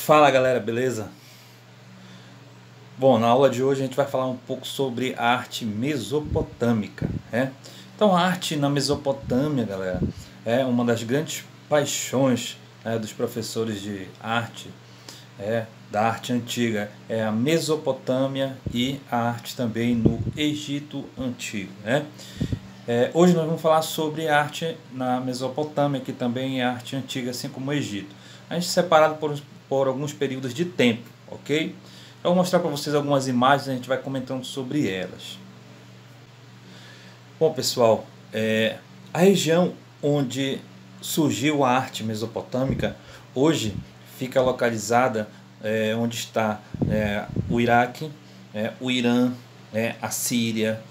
Fala galera, beleza? Bom, na aula de hoje a gente vai falar um pouco sobre a arte mesopotâmica, né? Então a arte na Mesopotâmia, galera, é uma das grandes paixões, né, dos professores de arte, da arte antiga, é a Mesopotâmia e a arte também no Egito Antigo, né? Hoje nós vamos falar sobre arte na Mesopotâmia, que também é arte antiga, assim como o Egito. A gente separado por alguns períodos de tempo, ok? Eu vou mostrar para vocês algumas imagens e a gente vai comentando sobre elas. Bom, pessoal, a região onde surgiu a arte mesopotâmica hoje fica localizada onde está o Iraque, o Irã, a Síria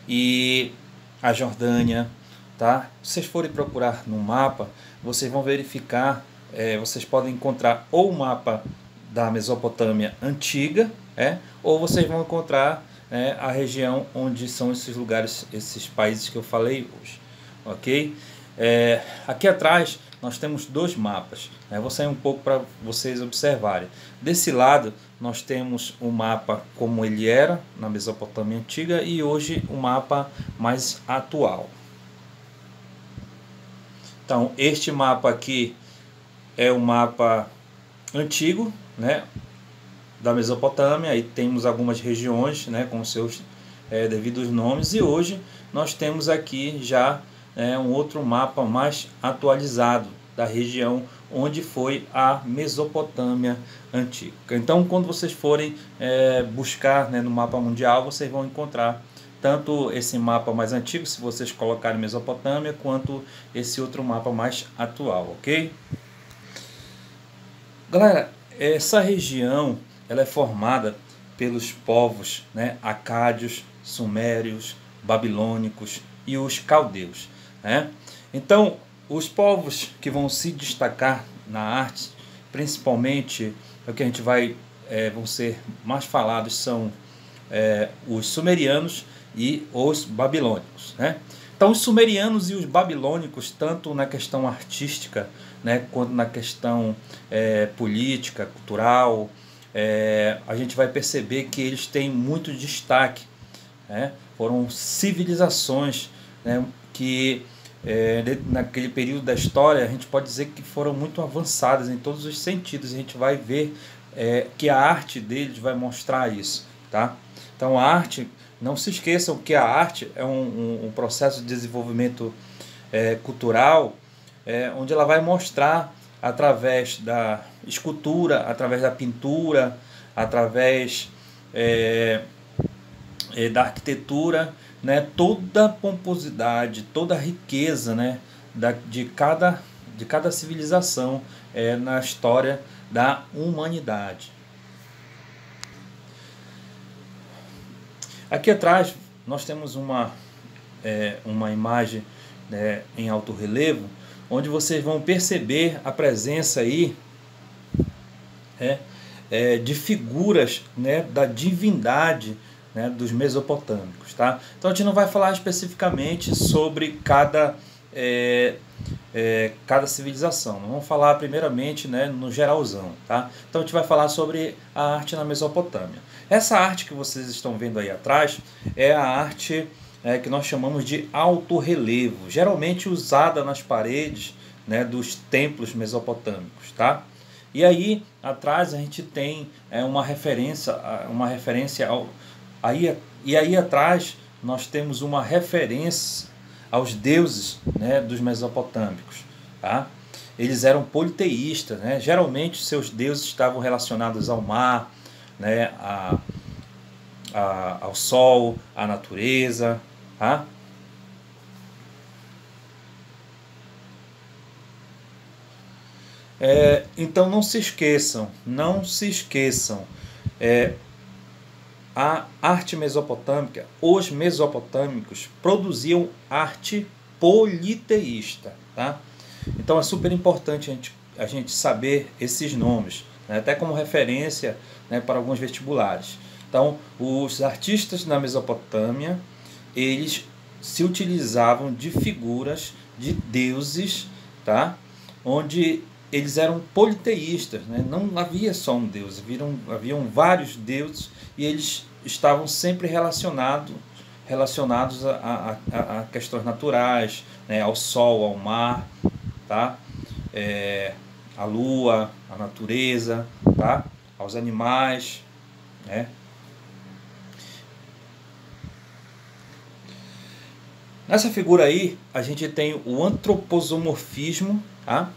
e a Jordânia, tá? Se vocês forem procurar no mapa, vocês vão verificar, vocês podem encontrar ou o mapa da Mesopotâmia antiga, ou vocês vão encontrar a região onde são esses lugares, esses países que eu falei hoje, ok? Aqui atrás nós temos dois mapas, vou sair um pouco para vocês observarem. Desse lado nós temos o mapa como ele era na Mesopotâmia antiga e hoje o mapa mais atual. Então este mapa aqui é o mapa antigo, da Mesopotâmia, e temos algumas regiões, com seus devidos nomes, e hoje nós temos aqui já um outro mapa mais atualizado da região onde foi a Mesopotâmia antiga. Então, quando vocês forem buscar no mapa mundial, vocês vão encontrar tanto esse mapa mais antigo, se vocês colocarem Mesopotâmia, quanto esse outro mapa mais atual, ok? Galera, essa região ela é formada pelos povos acádios, sumérios, babilônicos e os caldeus. Então, os povos que vão se destacar na arte, principalmente o que a gente vão ser mais falados, são os sumerianos e os babilônicos. Então, os sumerianos e os babilônicos, tanto na questão artística, quanto na questão política, cultural, a gente vai perceber que eles têm muito destaque. Foram civilizações que naquele período da história a gente pode dizer que foram muito avançadas em todos os sentidos. A gente vai ver que a arte deles vai mostrar isso, tá? Então a arte, não se esqueçam que a arte é um processo de desenvolvimento cultural, onde ela vai mostrar através da escultura, através da pintura, através da arquitetura, toda a pomposidade, toda a riqueza de cada civilização na história da humanidade. Aqui atrás nós temos uma imagem em alto relevo, onde vocês vão perceber a presença aí de figuras da divindade dos mesopotâmicos, tá? Então a gente não vai falar especificamente sobre cada civilização, nós vamos falar primeiramente no geralzão, tá? Então a gente vai falar sobre a arte na Mesopotâmia. Essa arte que vocês estão vendo aí atrás é a arte que nós chamamos de alto relevo, geralmente usada nas paredes dos templos mesopotâmicos, tá? E aí atrás a gente tem uma referência aí atrás nós temos uma referência aos deuses dos mesopotâmicos, tá? Eles eram politeístas, geralmente seus deuses estavam relacionados ao mar, ao sol, à natureza, tá? Então não se esqueçam, a arte mesopotâmica, os mesopotâmicos produziam arte politeísta, tá? Então é super importante a gente saber esses nomes, até como referência para alguns vestibulares. Então, os artistas na Mesopotâmia, eles se utilizavam de figuras de deuses, tá? Onde eles eram politeístas, né? Não havia só um Deus, haviam vários deuses e eles estavam sempre relacionados a questões naturais, né? Ao sol, ao mar, tá? À lua, à natureza, tá? Aos animais, né? Nessa figura aí, a gente tem o antroposomorfismo, tá?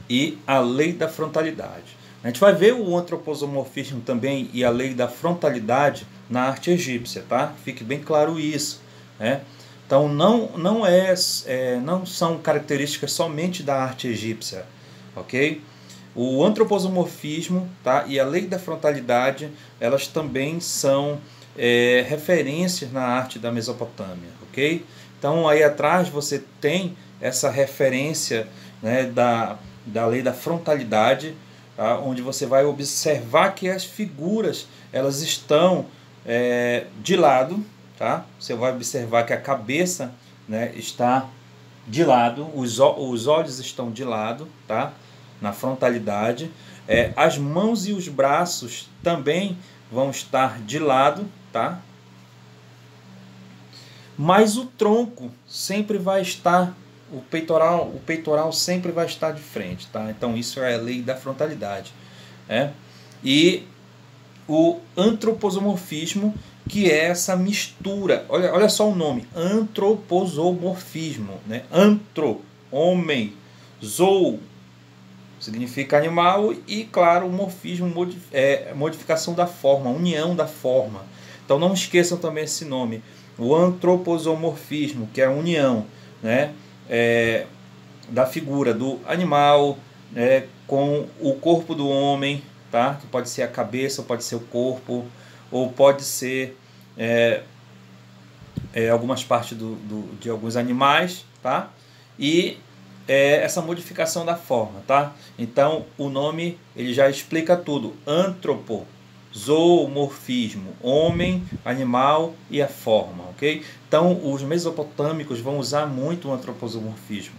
E a lei da frontalidade. A gente vai ver o antroposomorfismo também e a lei da frontalidade na arte egípcia, tá? Fique bem claro isso, né? Então não são características somente da arte egípcia, ok? O antroposomorfismo, tá? E a lei da frontalidade, elas também são referências na arte da Mesopotâmia, ok? Então aí atrás você tem essa referência, né, da lei da frontalidade, tá? Onde você vai observar que as figuras elas estão de lado, tá? Você vai observar que a cabeça, né, está de lado, os olhos estão de lado, tá? Na frontalidade. As mãos e os braços também vão estar de lado, tá? Mas o tronco sempre vai estar, o peitoral sempre vai estar de frente, tá? Então isso é a lei da frontalidade, né? E o antroposomorfismo, que é essa mistura, olha só o nome, antroposomorfismo, né? Antro, homem, zou, significa animal, e claro, o morfismo, modificação da forma, união da forma. Então não esqueçam também esse nome, o antroposomorfismo, que é a união, né, da figura do animal, com o corpo do homem, tá? Que pode ser a cabeça, pode ser o corpo, ou pode ser algumas partes de alguns animais, tá? E essa modificação da forma, tá? Então o nome ele já explica tudo. Antroposomorfismo, homem, animal e a forma, ok? Então os mesopotâmicos vão usar muito o antroposomorfismo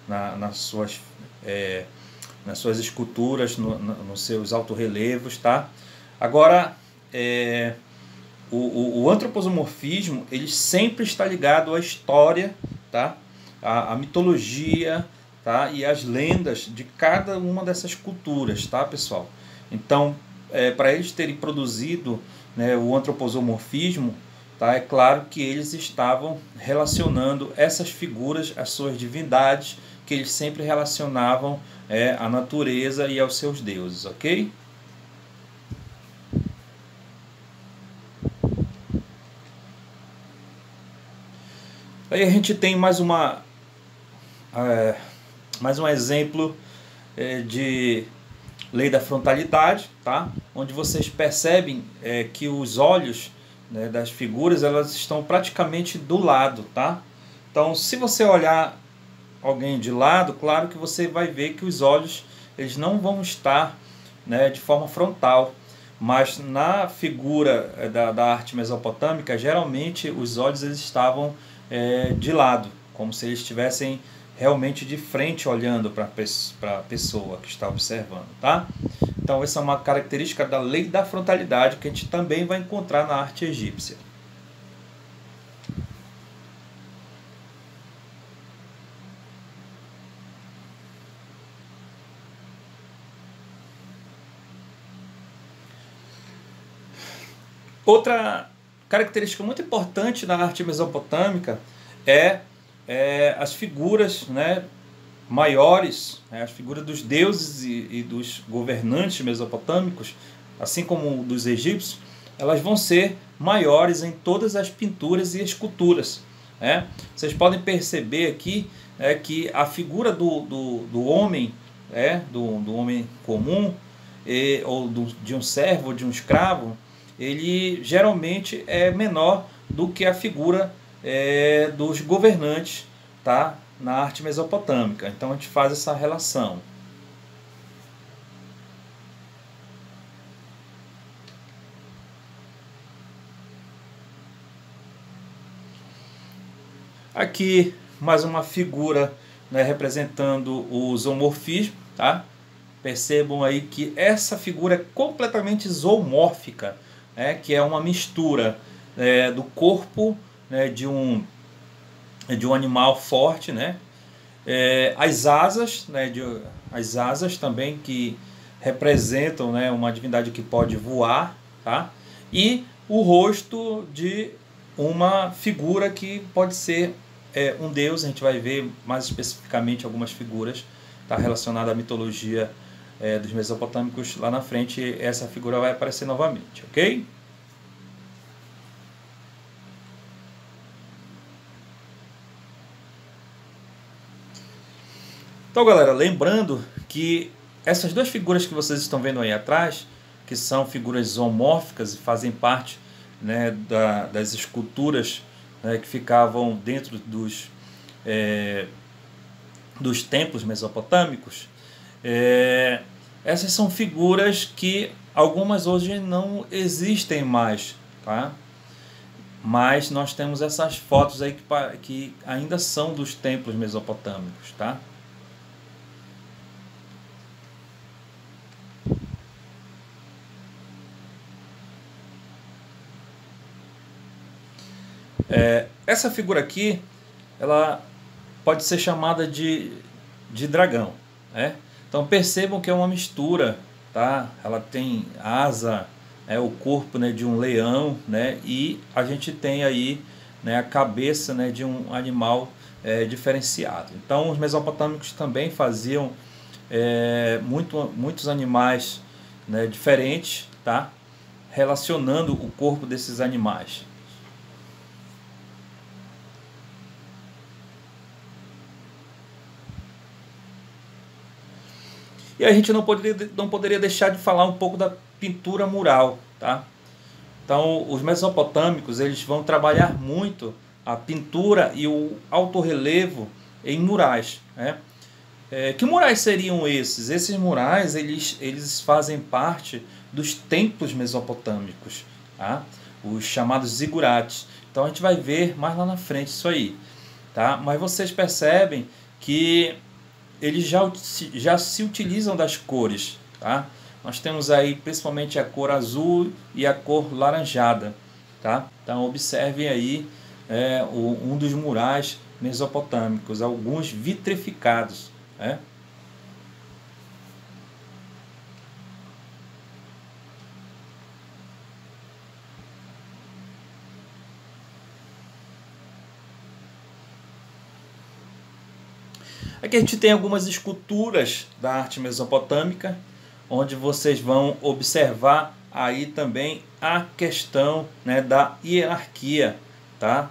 nas suas esculturas, nos seus altorrelevos, tá? Agora o antroposomorfismo ele sempre está ligado à história, tá? A mitologia, tá? E as lendas de cada uma dessas culturas, tá, pessoal? Então, para eles terem produzido, né, o antroposomorfismo, tá? É claro que eles estavam relacionando essas figuras às suas divindades, que eles sempre relacionavam à natureza e aos seus deuses, ok? Aí a gente tem mais um exemplo de lei da frontalidade, tá? Onde vocês percebem que os olhos, né, das figuras elas estão praticamente do lado, tá? Então, se você olhar alguém de lado, claro que você vai ver que os olhos eles não vão estar, né, de forma frontal, mas na figura da arte mesopotâmica, geralmente os olhos eles estavam de lado, como se eles estivessem realmente de frente olhando para a pessoa que está observando, tá? Então essa é uma característica da lei da frontalidade que a gente também vai encontrar na arte egípcia. Outra característica muito importante da arte mesopotâmica é as figuras, né, maiores, né, as figuras dos deuses e dos governantes mesopotâmicos, assim como dos egípcios, elas vão ser maiores em todas as pinturas e esculturas, né? Vocês podem perceber aqui que a figura do homem, do homem comum, ou de um servo ou de um escravo, ele geralmente é menor do que a figura dos governantes, tá? Na arte mesopotâmica. Então a gente faz essa relação. Aqui mais uma figura né, representando o zoomorfismo, tá? Percebam aí que essa figura é completamente zoomórfica, né, que é uma mistura do corpo, né, de um animal forte, né? As asas, né, as asas também que representam, né, uma divindade que pode voar, tá? E o rosto de uma figura que pode ser um deus. A gente vai ver mais especificamente algumas figuras, tá, relacionadas à mitologia dos mesopotâmicos lá na frente. Essa figura vai aparecer novamente, ok? Então, galera, lembrando que essas duas figuras que vocês estão vendo aí atrás, que são figuras zoomórficas e fazem parte, né, das esculturas, né, que ficavam dentro dos templos mesopotâmicos, essas são figuras que algumas hoje não existem mais, tá? Mas nós temos essas fotos aí que ainda são dos templos mesopotâmicos, tá? Essa figura aqui, ela pode ser chamada de dragão, né? Então percebam que é uma mistura, tá? Ela tem asa, o corpo, né, de um leão, né? E a gente tem aí, né, a cabeça, né, de um animal diferenciado. Então os mesopotâmicos também faziam muitos animais, né, diferentes, tá? Relacionando o corpo desses animais. E a gente não poderia deixar de falar um pouco da pintura mural, tá? Então, os mesopotâmicos, eles vão trabalhar muito a pintura e o altorrelevo em murais, né? Que murais seriam esses? Esses murais, eles fazem parte dos templos mesopotâmicos, tá? Os chamados zigurates. Então a gente vai ver mais lá na frente isso aí, tá? Mas vocês percebem que eles já se utilizam das cores, tá? Nós temos aí principalmente a cor azul e a cor laranjada, tá? Então observem aí um dos murais mesopotâmicos, alguns vitrificados, né? Aqui a gente tem algumas esculturas da arte mesopotâmica, onde vocês vão observar aí também a questão, né, da hierarquia, tá?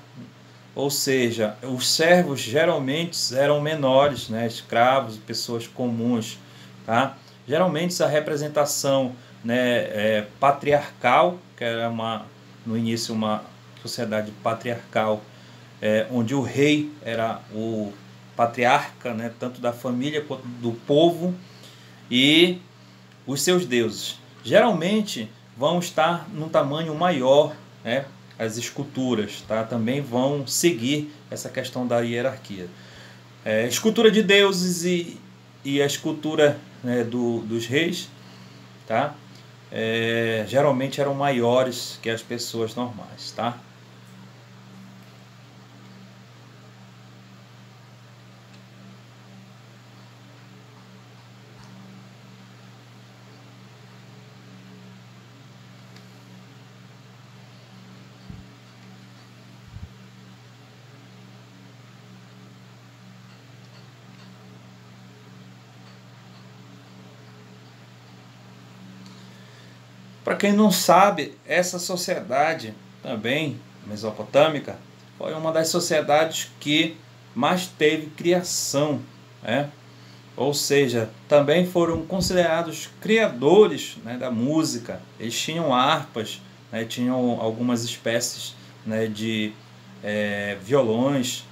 Ou seja, os servos geralmente eram menores, né, escravos, pessoas comuns, tá? Geralmente a representação, né, patriarcal, que era no início uma sociedade patriarcal, onde o rei era o patriarca, né, tanto da família quanto do povo, e os seus deuses. Geralmente vão estar num tamanho maior, né, as esculturas, tá? Também vão seguir essa questão da hierarquia. Escultura de deuses e a escultura, né, dos reis, tá? Geralmente eram maiores que as pessoas normais, tá? Para quem não sabe, essa sociedade também mesopotâmica foi uma das sociedades que mais teve criação, né? Ou seja, também foram considerados criadores, né, da música. Eles tinham harpas, né, tinham algumas espécies, né, de violões.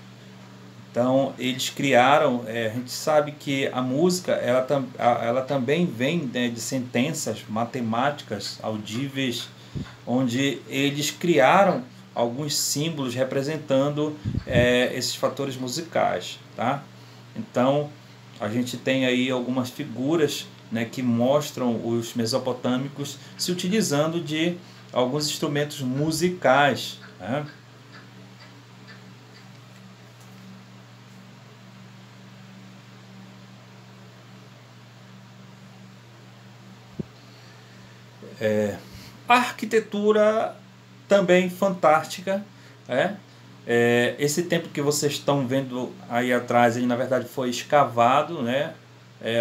Então eles criaram, a gente sabe que a música ela também vem, né, de sentenças matemáticas audíveis, onde eles criaram alguns símbolos representando esses fatores musicais, tá? Então a gente tem aí algumas figuras, né, que mostram os mesopotâmicos se utilizando de alguns instrumentos musicais, né? A arquitetura também fantástica, né? Esse templo que vocês estão vendo aí atrás, ele na verdade foi escavado, né?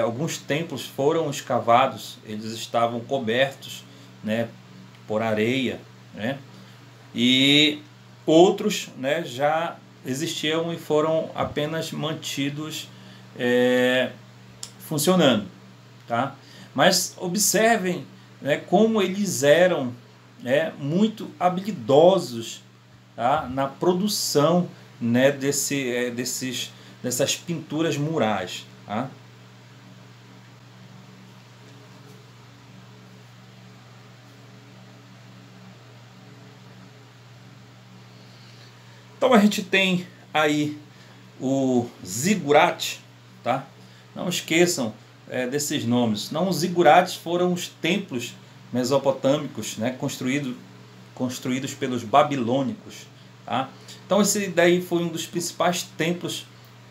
Alguns templos foram escavados, eles estavam cobertos, né, por areia, né? E outros, né, já existiam e foram apenas mantidos funcionando, tá? Mas observem, né, como eles eram, né, muito habilidosos, tá, na produção, né, dessas pinturas murais, tá? Então a gente tem aí o zigurate, tá? Não esqueçam desses nomes. Não, os zigurates foram os templos mesopotâmicos, né, construídos pelos babilônicos, tá? Então esse daí foi um dos principais templos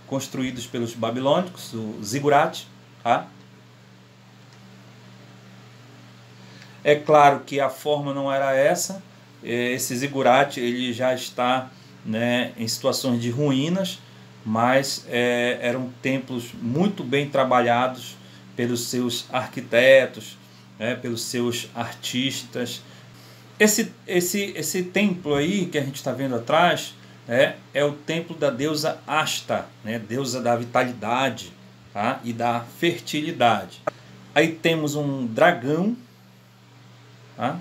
construídos pelos babilônicos, o zigurate, tá? É claro que a forma não era essa. Esse zigurate ele já está, né, em situações de ruínas, mas eram templos muito bem trabalhados pelos seus arquitetos, né, pelos seus artistas. Esse templo aí que a gente está vendo atrás, é o templo da deusa Ashta, né, deusa da vitalidade, tá, e da fertilidade. Aí temos um dragão, tá?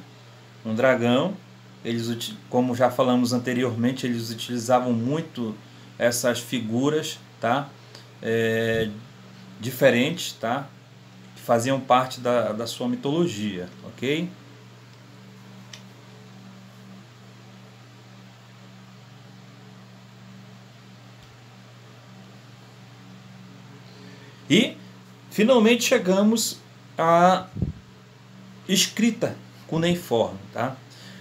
Um dragão. Eles, como já falamos anteriormente, eles utilizavam muito essas figuras, tá? Diferentes, tá? Que faziam parte da sua mitologia, ok? E finalmente chegamos à escrita cuneiforme, tá?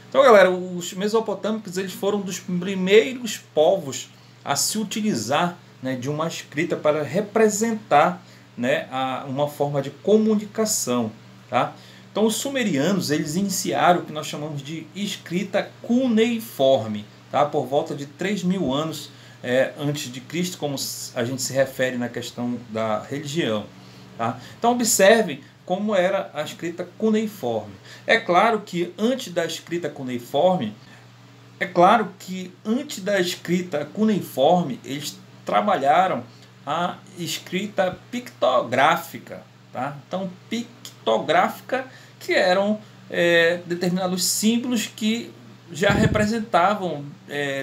Então, galera, os mesopotâmicos eles foram dos primeiros povos a se utilizar, né, de uma escrita para representar, né, uma forma de comunicação, tá? Então, os sumerianos eles iniciaram o que nós chamamos de escrita cuneiforme, tá? Por volta de 3.000 anos antes de Cristo, como a gente se refere na questão da religião, tá? Então, observem como era a escrita cuneiforme. É claro que antes da escrita cuneiforme, eles trabalharam a escrita pictográfica, tá? Então, pictográfica, que eram determinados símbolos que já representavam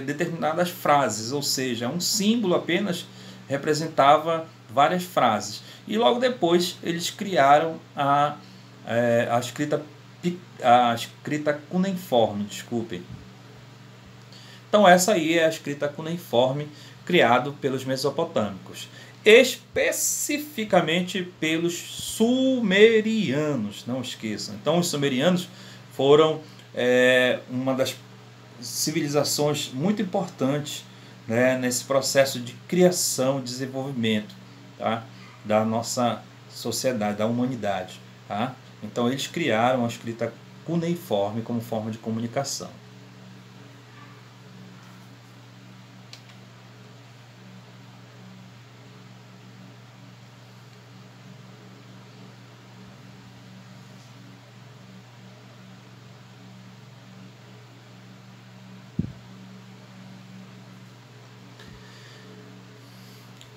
determinadas frases, ou seja, um símbolo apenas representava várias frases. E logo depois eles criaram a escrita cuneiforme, desculpem. Então essa aí é a escrita cuneiforme criado pelos mesopotâmicos, especificamente pelos sumerianos, não esqueçam. Então os sumerianos foram uma das civilizações muito importantes, né, nesse processo de criação e desenvolvimento, tá, da nossa sociedade, da humanidade, tá? Então eles criaram a escrita cuneiforme como forma de comunicação.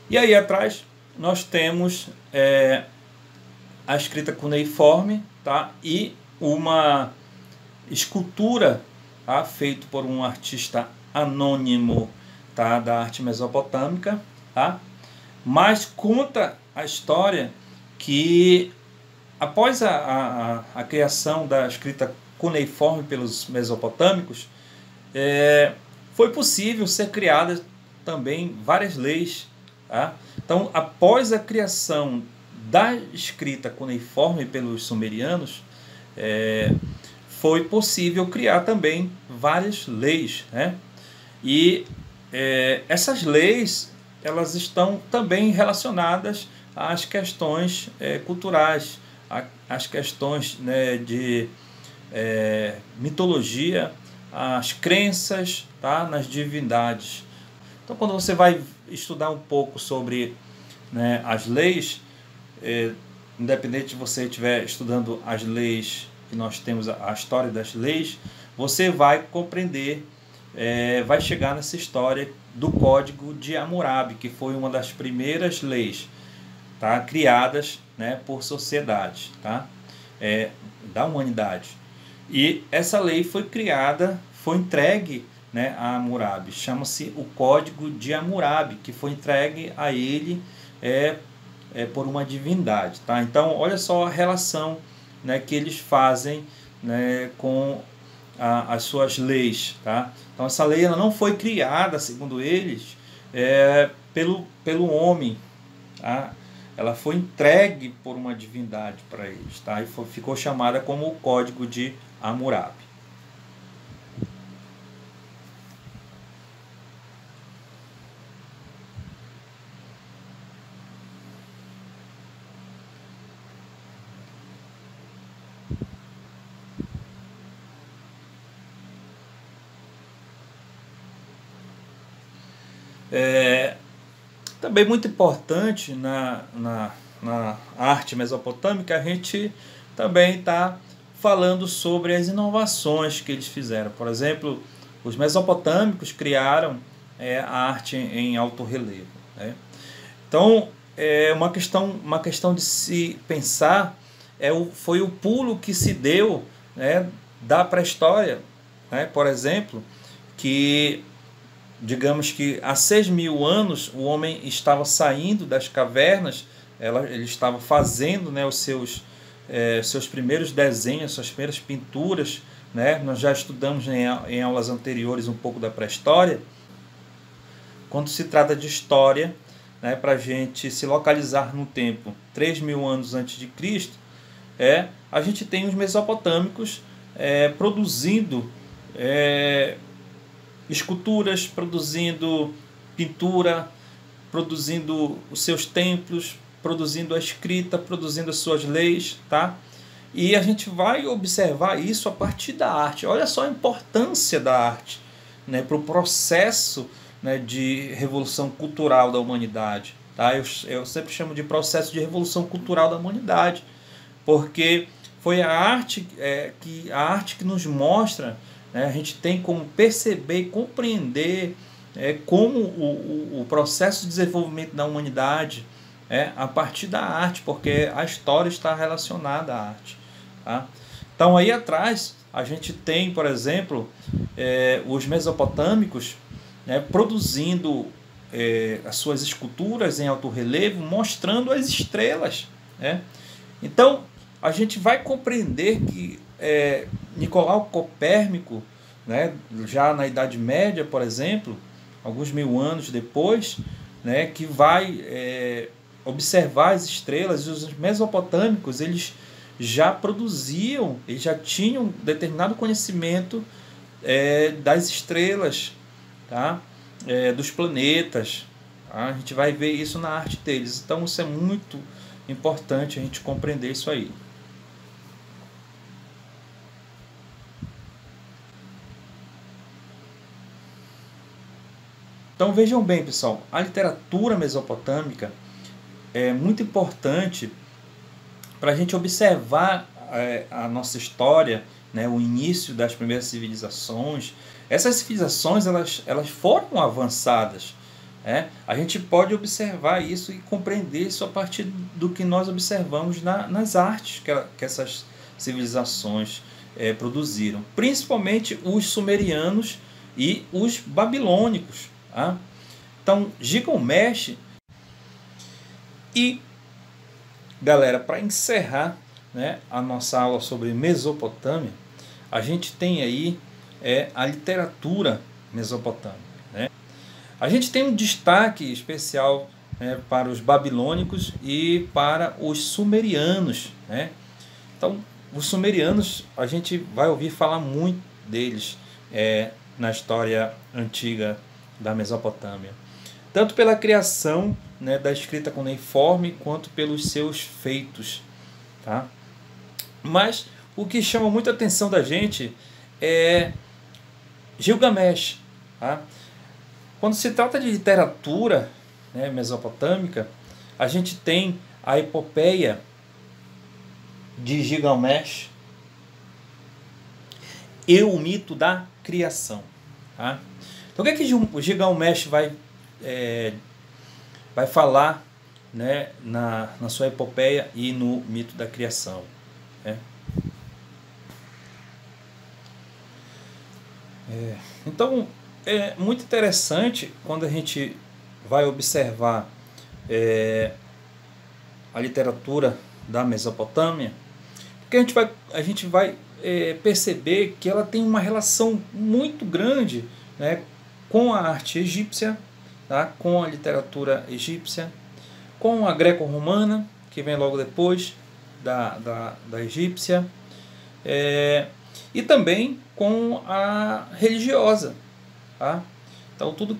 E aí atrás nós temos a escrita cuneiforme, tá? E uma escultura, tá? Feita por um artista anônimo, tá? Da arte mesopotâmica, tá? Mas conta a história que após a criação da escrita cuneiforme pelos mesopotâmicos, foi possível ser criadas também várias leis, Tá? Então, após a criação da escrita cuneiforme pelos sumerianos, foi possível criar também várias leis, né? E essas leis, elas estão também relacionadas às questões culturais, às questões, né, de mitologia, às crenças, tá, nas divindades. Então, quando você vai estudar um pouco sobre, né, as leis, independente de você estiver estudando as leis que nós temos, a história das leis, você vai compreender, vai chegar nessa história do Código de Hammurabi, que foi uma das primeiras leis, tá, criadas, né, por sociedades, tá, da humanidade. E essa lei foi criada, foi entregue, né, a Hammurabi. Chama-se o Código de Hammurabi, que foi entregue a ele por uma divindade. Tá? Então, olha só a relação, né, que eles fazem, né, com as suas leis. Tá? Então, essa lei ela não foi criada, segundo eles, pelo homem. Tá? Ela foi entregue por uma divindade para eles. Tá? E ficou chamada como o Código de Hammurabi. Também muito importante na arte mesopotâmica, a gente também está falando sobre as inovações que eles fizeram. Por exemplo, os mesopotâmicos criaram a arte em alto relevo, né? Então, uma questão de se pensar, foi o pulo que se deu, né, da pré-história, né? Por exemplo, que digamos que há 6.000 anos o homem estava saindo das cavernas, ele estava fazendo, né, os seus primeiros desenhos, suas primeiras pinturas, né? Nós já estudamos em aulas anteriores um pouco da pré-história. Quando se trata de história, né, para a gente se localizar no tempo 3.000 anos antes de Cristo, a gente tem os mesopotâmicos produzindo esculturas, produzindo pintura, produzindo os seus templos, produzindo a escrita, produzindo as suas leis, tá? E a gente vai observar isso a partir da arte. Olha só a importância da arte, né, para o processo, né, de revolução cultural da humanidade. Tá? Eu sempre chamo de processo de revolução cultural da humanidade, porque foi a arte que nos mostra, né, a gente tem como perceber e compreender como o processo de desenvolvimento da humanidade a partir da arte, porque a história está relacionada à arte. Tá? Então aí atrás a gente tem, por exemplo, os mesopotâmicos, né, produzindo as suas esculturas em alto relevo, mostrando as estrelas, né? Então a gente vai compreender que Nicolau Copérnico, né, já na Idade Média, por exemplo, alguns 1.000 anos depois, né, que vai observar as estrelas. E os mesopotâmicos, eles já produziam, eles já tinham determinado conhecimento das estrelas, tá? Dos planetas. Tá? A gente vai ver isso na arte deles. Então isso é muito importante a gente compreender isso aí. Então vejam bem, pessoal, a literatura mesopotâmica é muito importante para a gente observar a nossa história, né, o início das primeiras civilizações. Essas civilizações elas foram avançadas. A gente pode observar isso e compreender isso a partir do que nós observamos nas artes que essas civilizações produziram, principalmente os sumerianos e os babilônicos. Tá? Então, Gilgamesh. E, galera, para encerrar, né, a nossa aula sobre Mesopotâmia, a gente tem aí a literatura mesopotâmica. Né? A gente tem um destaque especial né, para os babilônicos e para os sumerianos, né? Então, os sumerianos, a gente vai ouvir falar muito deles na história antiga da Mesopotâmia, tanto pela criação, né, da escrita cuneiforme, quanto pelos seus feitos, tá? Mas o que chama muita atenção da gente é Gilgamesh, tá? Quando se trata de literatura, né, mesopotâmica, a gente tem a epopeia de Gilgamesh e o mito da criação, tá? Então o que é que Gilgamesh vai falar, né, na sua epopeia e no mito da criação, né? Então é muito interessante quando a gente vai observar a literatura da Mesopotâmia, porque a gente vai perceber que ela tem uma relação muito grande, né, com a arte egípcia, tá? Com a literatura egípcia, com a greco-romana, que vem logo depois da egípcia, e também com a religiosa, tá? Então tudo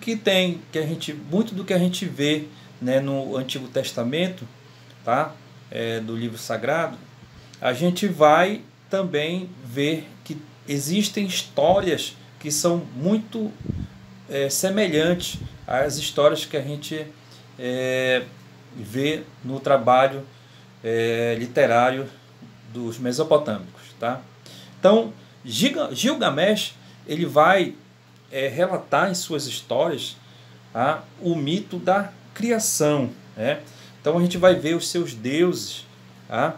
muito do que a gente vê, né, no Antigo Testamento, tá? Do livro sagrado, a gente vai também ver que existem histórias que são muito semelhantes às histórias que a gente vê no trabalho literário dos mesopotâmicos, tá? Então Gilgamesh, ele vai relatar em suas histórias, tá, o mito da criação, né? Então a gente vai ver os seus deuses, tá?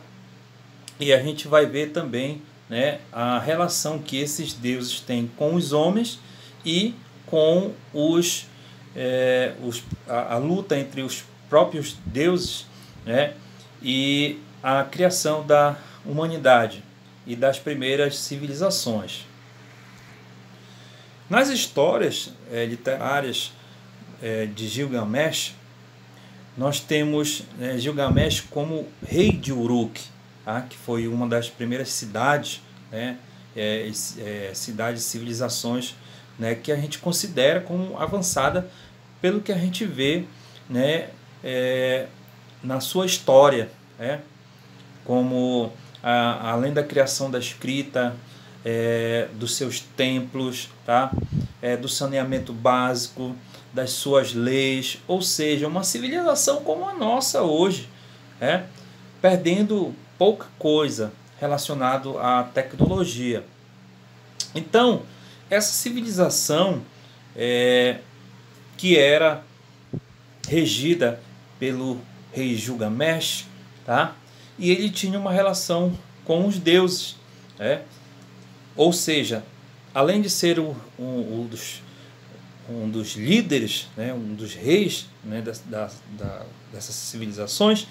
E a gente vai ver também, né, a relação que esses deuses têm com os homens e com a luta entre os próprios deuses, né, e a criação da humanidade e das primeiras civilizações. Nas histórias literárias de Gilgamesh, nós temos Gilgamesh como rei de Uruk, tá? Que foi uma das primeiras cidades, né, cidades, civilizações, né, que a gente considera como avançada pelo que a gente vê, né, na sua história, né, como além da criação da escrita, dos seus templos, tá? Do saneamento básico, das suas leis, ou seja, uma civilização como a nossa hoje, perdendo pouca coisa relacionado à tecnologia. Então, essa civilização que era regida pelo rei Gilgamesh, tá? E ele tinha uma relação com os deuses, ou seja, além de ser um dos líderes, né, um dos reis, né, dessas civilizações,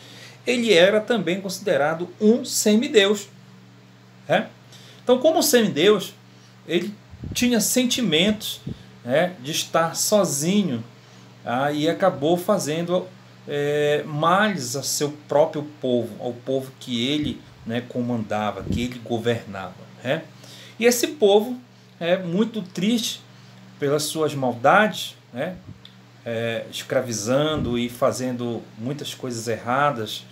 ele era também considerado um semideus. Então, como semideus, ele tinha sentimentos, de estar sozinho, e acabou fazendo males a seu próprio povo, ao povo que ele, né, comandava, que ele governava. E esse povo é muito triste pelas suas maldades, escravizando e fazendo muitas coisas erradas,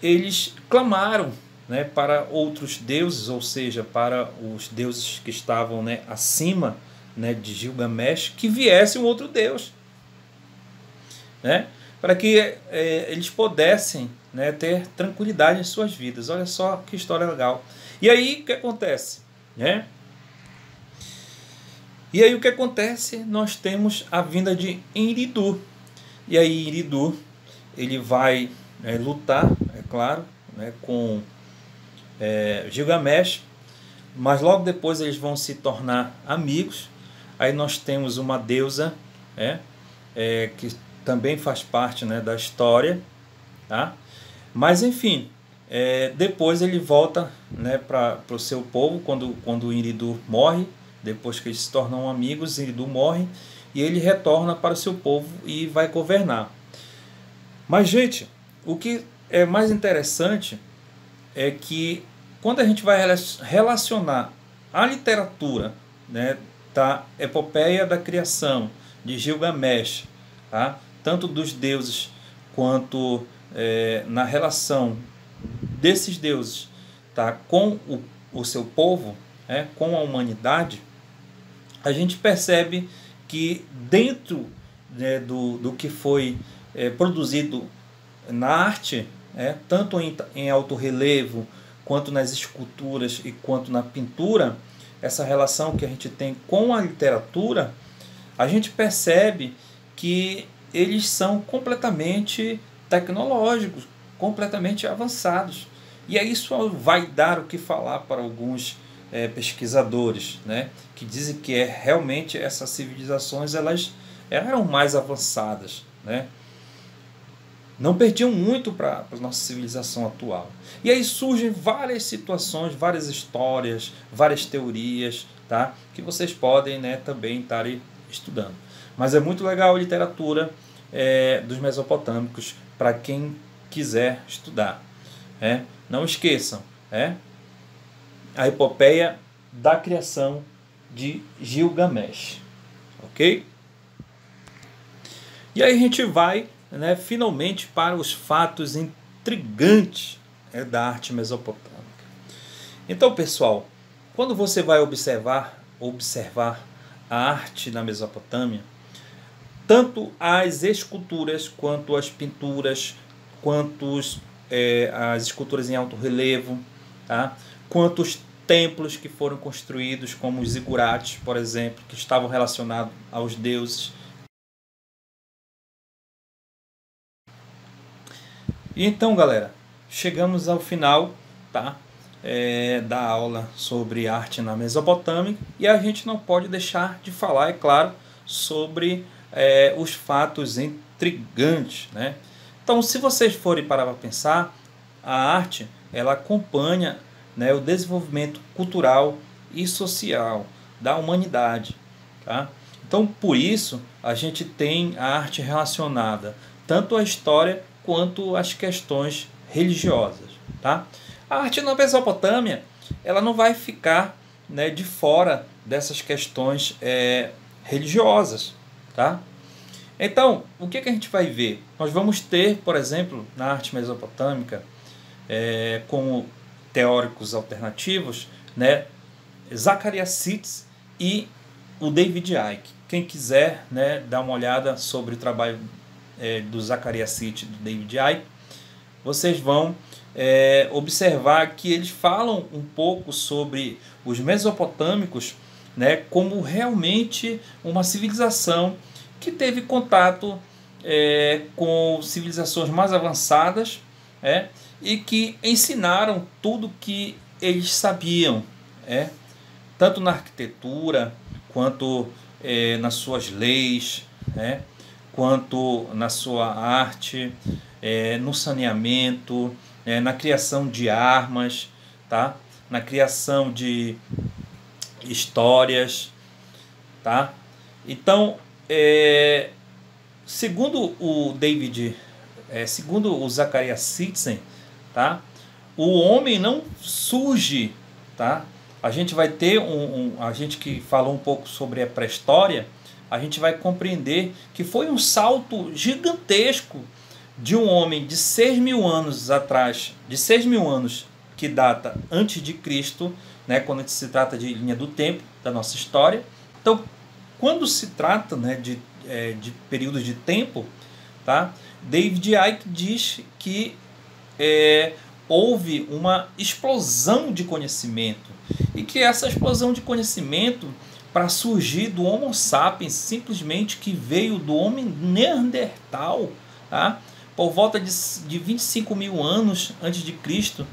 eles clamaram, né, para outros deuses, ou seja, para os deuses que estavam, né, acima, né, de Gilgamesh, que viesse um outro deus, né, para que eles pudessem, né, ter tranquilidade em suas vidas. Olha só que história legal. E aí o que acontece? E aí o que acontece? Nós temos a vinda de Enkidu. E aí Enkidu, ele vai lutar, é claro, né, com Gilgamesh, mas logo depois eles vão se tornar amigos. Aí nós temos uma deusa, que também faz parte, né, da história, tá? Mas enfim, depois ele volta, né, para o seu povo, quando Enkidu morre. Depois que eles se tornam amigos, Enkidu morre, e ele retorna para o seu povo e vai governar. Mas, gente, o que é mais interessante é que quando a gente vai relacionar a literatura, né, da epopeia da criação de Gilgamesh, tá, tanto dos deuses quanto na relação desses deuses, tá, com o seu povo, com a humanidade, a gente percebe que dentro, né, do que foi produzido na arte, tanto em alto relevo, quanto nas esculturas e quanto na pintura, essa relação que a gente tem com a literatura, a gente percebe que eles são completamente tecnológicos, completamente avançados. E aí isso vai dar o que falar para alguns pesquisadores, né, que dizem que realmente essas civilizações elas eram mais avançadas, né? Não perdiam muito para a nossa civilização atual. E aí surgem várias situações, várias histórias, várias teorias, tá, que vocês podem, né, também estar estudando. Mas é muito legal a literatura dos mesopotâmicos para quem quiser estudar. Não esqueçam, a epopeia da criação de Gilgamesh. Ok? E aí a gente vai, né, finalmente para os fatos intrigantes da arte mesopotâmica. Então, pessoal, quando você vai observar a arte na Mesopotâmia, tanto as esculturas, quanto as pinturas, quanto as esculturas em alto relevo, tá? Quanto os templos que foram construídos, como os zigurates, por exemplo, que estavam relacionados aos deuses. E então, galera, chegamos ao final, tá, da aula sobre arte na Mesopotâmia, e a gente não pode deixar de falar, é claro, sobre os fatos intrigantes, né? Então, se vocês forem parar para pensar, a arte ela acompanha, né, o desenvolvimento cultural e social da humanidade, tá? Então, por isso, a gente tem a arte relacionada tanto à história quanto às questões religiosas, tá? A arte na Mesopotâmia ela não vai ficar, né, de fora dessas questões religiosas, tá? Então, o que a gente vai ver? Nós vamos ter, por exemplo, na arte mesopotâmica, como teóricos alternativos, né, Zecharia Sitchin e o David Icke. Quem quiser, né, dar uma olhada sobre o trabalho do Zecharia Sitchin e do David Icke, vocês vão observar que eles falam um pouco sobre os mesopotâmicos, né, como realmente uma civilização que teve contato com civilizações mais avançadas, e que ensinaram tudo que eles sabiam, tanto na arquitetura, quanto nas suas leis, quanto na sua arte, no saneamento, na criação de armas, tá? Na criação de histórias, tá? Então, segundo o David, segundo o Zecharia Sitchin, tá? O homem não surge, tá? A gente vai ter a gente que falou um pouco sobre a pré-história, a gente vai compreender que foi um salto gigantesco de um homem de 6.000 anos atrás, de 6.000 anos que data antes de Cristo, né, quando se trata de linha do tempo da nossa história. Então, quando se trata, né, de períodos de tempo, tá, David Icke diz que houve uma explosão de conhecimento, e que essa explosão de conhecimento, para surgir do Homo sapiens, simplesmente que veio do homem neandertal, tá, por volta de 25.000 anos antes de Cristo,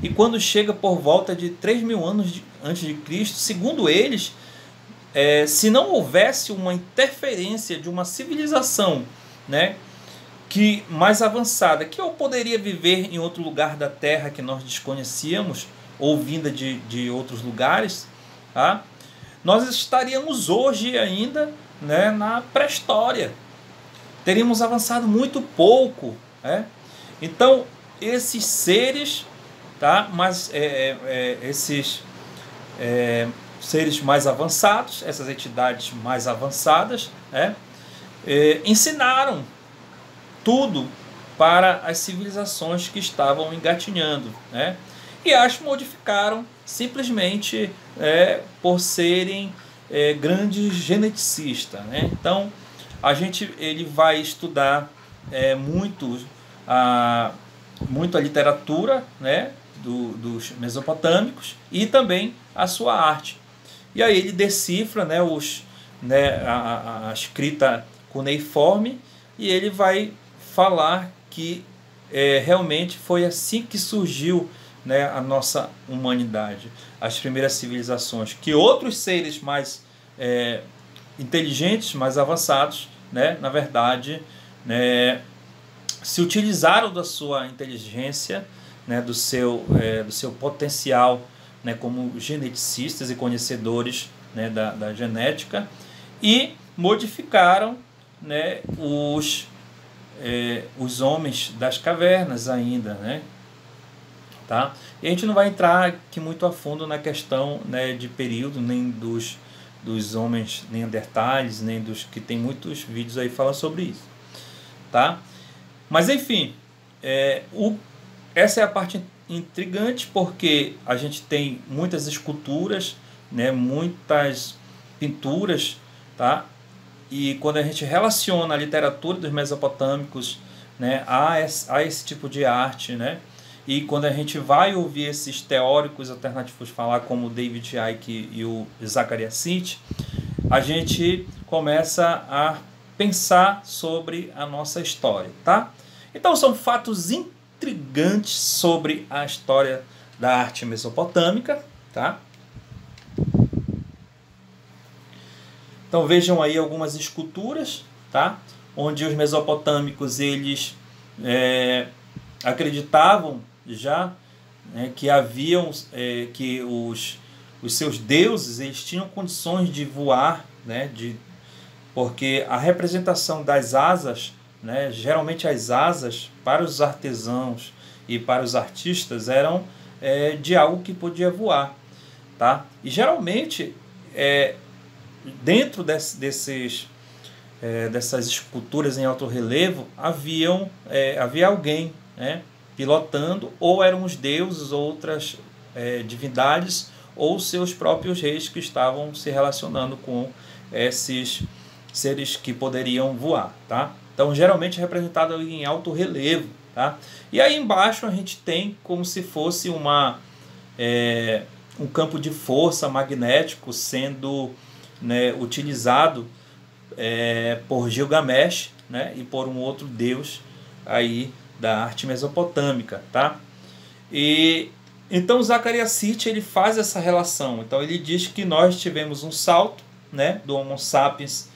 e quando chega por volta de 3.000 anos antes de Cristo, segundo eles, se não houvesse uma interferência de uma civilização, né, que mais avançada, que eu poderia viver em outro lugar da Terra que nós desconhecíamos, ou vinda de outros lugares, tá? Nós estaríamos hoje ainda, né, na pré-história. Teríamos avançado muito pouco, né? Então, esses seres, tá? Mas esses seres mais avançados, essas entidades mais avançadas, né? Ensinaram tudo para as civilizações que estavam engatinhando, né? E as modificaram simplesmente por serem grandes geneticistas, né? Então ele vai estudar muito a literatura, né, dos mesopotâmicos e também a sua arte. E aí ele decifra, né, a escrita cuneiforme, e ele vai falar que realmente foi assim que surgiu, né, a nossa humanidade, as primeiras civilizações, que outros seres mais inteligentes, mais avançados, né, na verdade, né, se utilizaram da sua inteligência, né, do seu potencial, né, como geneticistas e conhecedores, né, da genética, e modificaram, né, os homens das cavernas ainda, né? Tá? E a gente não vai entrar aqui muito a fundo na questão, né, de período, nem dos homens neandertais, nem dos que tem muitos vídeos aí falando sobre isso, tá? Mas enfim, essa é a parte intrigante, porque a gente tem muitas esculturas, né, muitas pinturas, tá? E quando a gente relaciona a literatura dos mesopotâmicos, né, a esse tipo de arte, né, e quando a gente vai ouvir esses teóricos alternativos falar, como o David Icke e o Zecharia Sitchin, a gente começa a pensar sobre a nossa história, tá? Então são fatos intrigantes sobre a história da arte mesopotâmica, tá? Então vejam aí algumas esculturas, tá? Onde os mesopotâmicos eles acreditavam já, né, que haviam que os seus deuses eles tinham condições de voar, né? Porque a representação das asas, né, geralmente as asas para os artesãos e para os artistas eram de algo que podia voar, tá? E geralmente dentro dessas esculturas em alto relevo havia alguém, né, pilotando, ou eram os deuses, outras divindades, ou seus próprios reis que estavam se relacionando com esses seres que poderiam voar, tá? Então geralmente representado em alto relevo, tá? E aí embaixo a gente tem como se fosse um campo de força magnético sendo, né, utilizado por Gilgamesh, né, e por um outro deus aí da arte mesopotâmica, tá? E então Zecharia Sitchin ele faz essa relação. Então ele diz que nós tivemos um salto, né, do Homo sapiens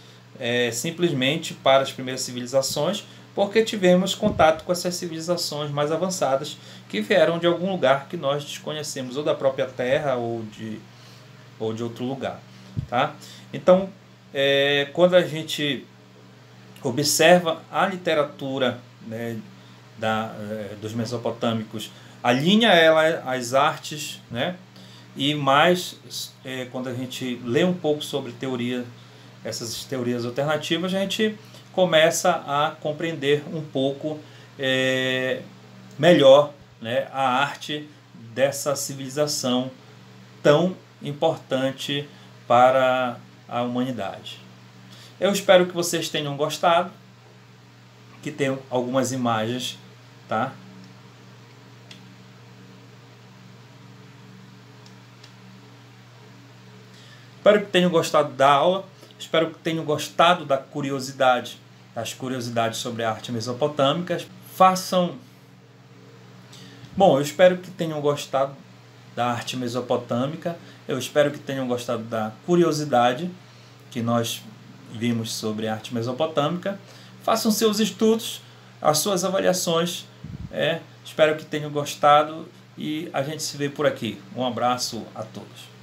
simplesmente para as primeiras civilizações, porque tivemos contato com essas civilizações mais avançadas que vieram de algum lugar que nós desconhecemos, ou da própria Terra ou de outro lugar, tá? Então quando a gente observa a literatura, né, dos mesopotâmicos, alinha ela às artes, né, e mais quando a gente lê um pouco sobre essas teorias alternativas, a gente começa a compreender um pouco melhor, né, a arte dessa civilização tão importante para a humanidade. Eu espero que vocês tenham gostado, que tenham algumas imagens, tá? Espero que tenham gostado da aula, espero que tenham gostado das curiosidades sobre a arte mesopotâmica. Eu espero que tenham gostado da arte mesopotâmica, eu espero que tenham gostado da curiosidade que nós vimos sobre a arte mesopotâmica. Façam seus estudos, as suas avaliações, espero que tenham gostado e a gente se vê por aqui. Um abraço a todos.